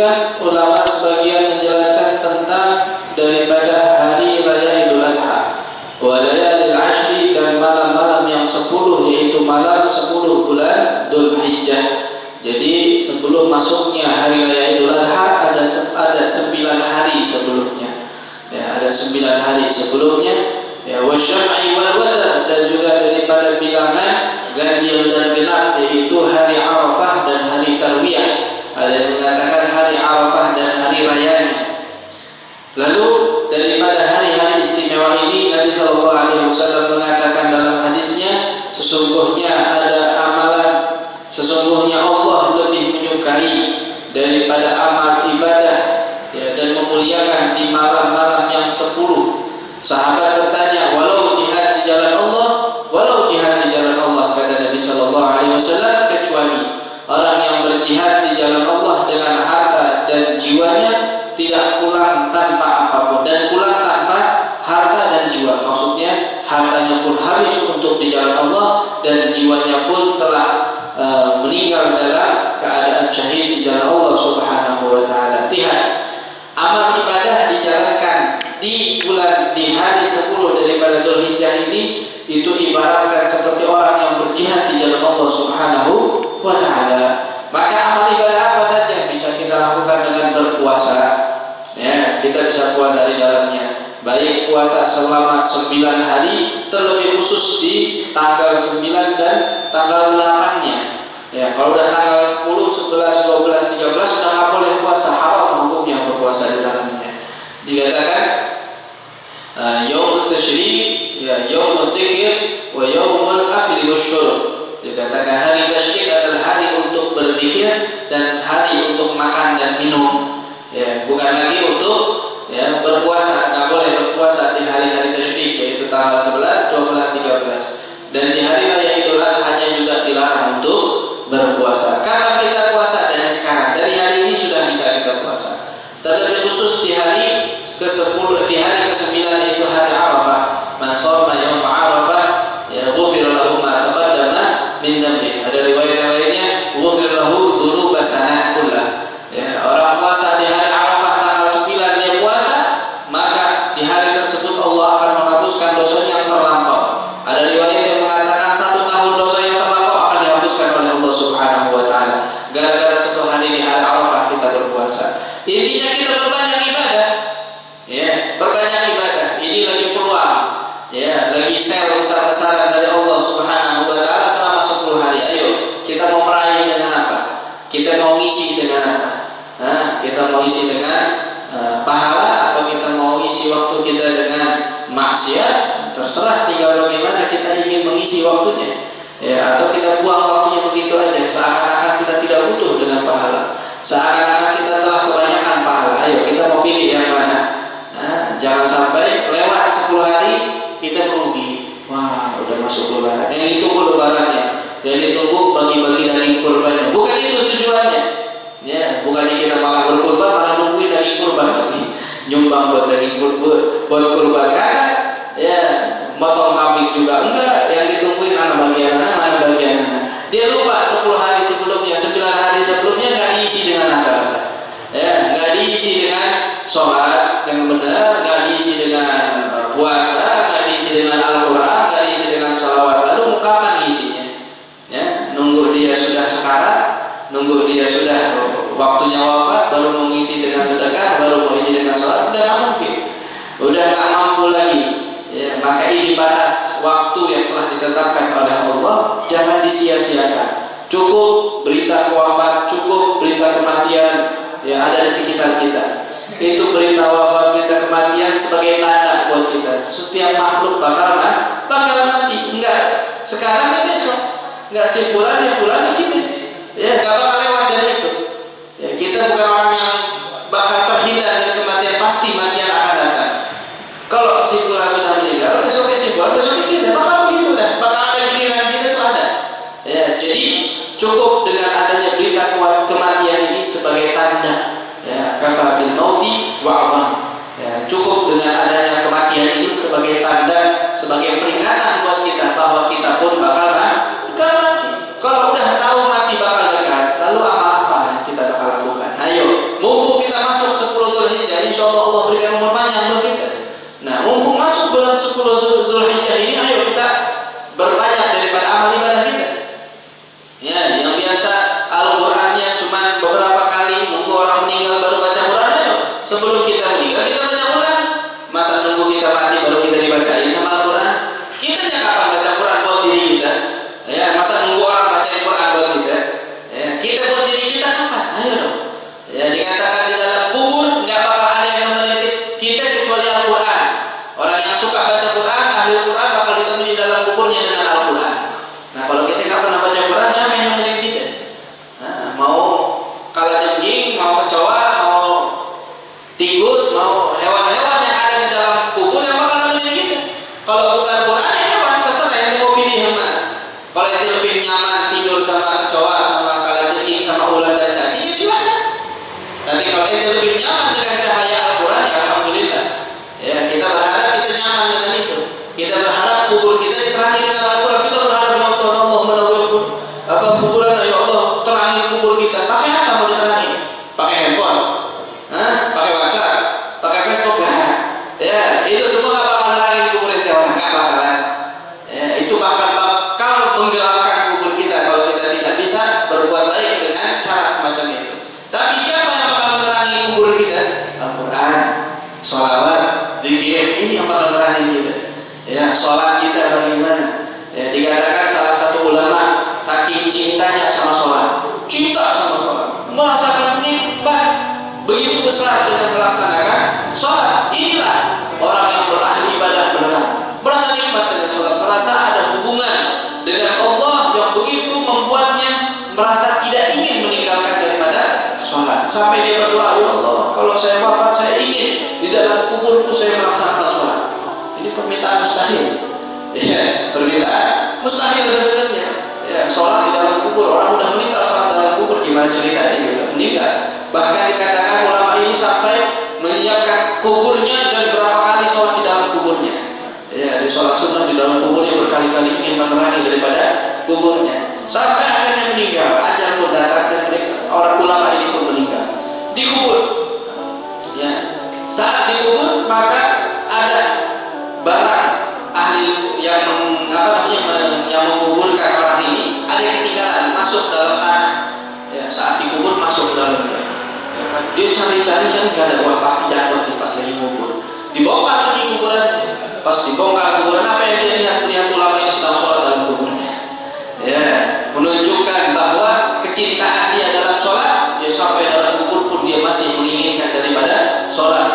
disebutkan ulama sebagian menjelaskan tentang daripada hari raya Idul Adha, wa layalil ashri, dan malam-malam yang 10, yaitu malam 10 bulan Dzulhijjah. Jadi sebelum masuknya hari raya Idul Adha ada 9 hari sebelumnya. Ya, ada 9 hari sebelumnya. Ya, wasyaf'i wal watr, dan juga daripada bilangan ganjil dan genap, yaitu hari Arafah dan hari Tarwiyah. Ada yang mengatakan hari Arafah dan hari rayanya. Lalu daripada hari-hari istimewa ini, Nabi SAW mengatakan dalam hadisnya, sesungguhnya ada amalan, sesungguhnya Allah lebih menyukai daripada amal ibadah, ya, dan memuliakan di malam-malam yang 10. Sahabat bertanya, walau jihad di jalan Allah, walau jihad di jalan Allah, kata Nabi SAW, kecuali orang yang berjihad di jalan Allah dengan harta dan jiwanya, tidak pulang tanpa apapun, dan pulang tanpa harta dan jiwa. Maksudnya hartanya pun habis untuk di jalan Allah, dan jiwanya pun telah meninggal dalam keadaan syahid di jalan Allah Subhanahu wa taala. Lihat, amal ibadah dijalankan di hari 10 daripada Dzulhijjah ini, itu ibaratkan seperti orang yang berjihad di jalan Allah Subhanahu wa taala. Maka amal ibadah apa saja bisa kita lakukan dengan berpuasa. Ya, kita bisa puasa di dalamnya. Baik puasa selama 9 hari, terlebih khusus di tanggal 9 dan tanggal 8-nya. Ya, kalau udah tanggal 10, 11, 12, 13 sudah nggak boleh puasa, haram hukumnya berpuasa di dalamnya. Dikatakan yaumut tasyrik, ya yaumut dzikr, wa yaumul akli wasyurb. Dikatakan hari tasyrik adalah hari untuk berzikir dan hari untuk makan dan minum. Ya, bukan lagi untuk ya berpuasa. Nggak boleh berpuasa di hari-hari tasyrik, yaitu tanggal 11, 12, 13. Dan di hari raya Idul Adha juga dilarang untuk berpuasa. Kapan kita puasa? Dari sekarang, dari hari ini sudah bisa kita puasa. Terlebih khusus di hari ke-10, di hari ke-9, yaitu hari Arafah. Man shoma yaum Arafah, ya ghufira lahu ma taqaddama min dhanbi. Ada riwayat yang lainnya, ghufira lahu dzunub sanah kullah. Ya, orang puasa di hari Arafah tanggal 9 dia puasa, maka di hari tersebut Allah akan menghapuskan dosanya yang terlampau. Ada riwayat yang mengatakan 1 tahun dosa yang terlampau akan dihapuskan oleh Allah Subhanahu wa taala. Gara-gara 1 hari di hari Arafah kita berpuasa. Intinya kita berbanyak ibadah. Ya, berbanyak ibadah. Ini lagi peluang. Ya, lagi sel besar-besaran dari Allah Subhanahu wa taala selama 10 hari. Ayo, kita mau meraih dengan apa? Kita mau ngisi dengan apa? Kita mau isi dengan pahala, atau kita mau isi waktu kita dengan maksiat? Terserah, tinggal bagaimana kita ingin mengisi waktunya. Ya, atau kita buang waktunya begitu aja, seakan-akan kita tidak butuh dengan pahala, seakan-akan kita telah kebanyakan pahala. Ayo, kita mau pilih yang mana? Jangan sampai lewat 10 hari kita merugi. Wah, udah masuk lebaran. Yang ditunggu lebarannya, yang ditunggu bagi-bagi daging kurbannya. Bukan itu tujuannya. Ya, bukannya kita malah berkurban, malah nungguin daging kurban lagi, nyumbang buat daging kurban, buat kurban. Karena ya, motong kambing juga enggak, yang ditungguin mana bagian mana. Dia lupa 10 hari sebelumnya, 9 hari sebelumnya nggak diisi dengan apa-apa. Ya, nggak diisi dengan sholat yang benar, nggak diisi dengan puasa, nggak diisi dengan Al-Quran, nggak diisi dengan sholawat. Lalu kapan isinya? Ya, nunggu dia sudah sekarat, nunggu dia sudah waktunya wafat, baru mengisi dengan sedekah, baru mau isi dengan sholat. Udah nggak mungkin, udah nggak mampu lagi. Ya, maka ini batas waktu yang telah ditetapkan oleh Allah, jangan disia-siakan. Cukup berita wafat, cukup berita kematian yang ada di sekitar kita. Itu berita wafat, berita kematian sebagai tanda buat kita. Setiap makhluk bakal mati. Enggak sekarang dan besok. Enggak si fulan ya fulan kita. Ya, enggak bakal lewat dari itu. Ya, kita bukan orang yang bakal terhindar dari kematian, pasti matian akan datang. Kalau si fulan sudah meninggal, besoknya si fulan, besoknya kita. Bakal begitu dah. Bakal ada giliran kita itu ada. Ya, jadi cukup dengan adanya berita kematian ini sebagai tanda. Ya, kafa bil mauti wa'dhan. Ya, cukup dengan adanya kematian ini sebagai tanda, sebagai peringatan buat kita bahwa kita pun bakal mati. Kalau udah tahu mati bakal dekat, lalu amal apa yang kita bakal lakukan? Ayo, Ya, sholat kita bagaimana? Ya, dikatakan salah satu ulama saking cintanya sama sholat, cinta sama sholat, merasakan nikmat begitu besar dengan melaksanakan sholat. Inilah orang yang berahli ibadah benar, merasa nikmat dengan sholat, merasa ada hubungan dengan Allah yang begitu membuatnya merasa tidak ingin meninggalkan daripada sholat. Sampai dia berdoa, ya Allah, kalau saya wafat saya ingin di dalam kuburku saya melaksanakan sholat. Ini permintaan mustahil. Ya, permintaan mustahil sebenarnya. Ya, sholat di dalam kubur, orang sudah meninggal sholat dalam kubur, gimana ceritanya dia sudah meninggal. Bahkan dikatakan ulama ini sampai menyiapkan kuburnya dan berapa kali sholat di dalam kuburnya. Ya, di sholat sunnah di dalam kuburnya berkali-kali ingin menerangi daripada kuburnya. Sampai akhirnya meninggal, ajal pun datang dan orang ulama ini pun meninggal. Dikubur. Ya, saat dikubur maka ada barang ahli yang yang menguburkan orang ini, ada yang ketinggalan masuk dalam tanah. Ya, saat dikubur masuk ke dalamnya. Ya, kan? Dia cari-cari nggak ada, wah pasti jatuh nih pas lagi ngubur. Dibongkar lagi kuburannya. Pas dibongkar kuburan, apa yang dia lihat ulama ini sedang sholat dalam kuburnya. Ya, menunjukkan bahwa kecintaan dia dalam sholat, ya sampai dalam kubur pun dia masih menginginkan daripada sholat.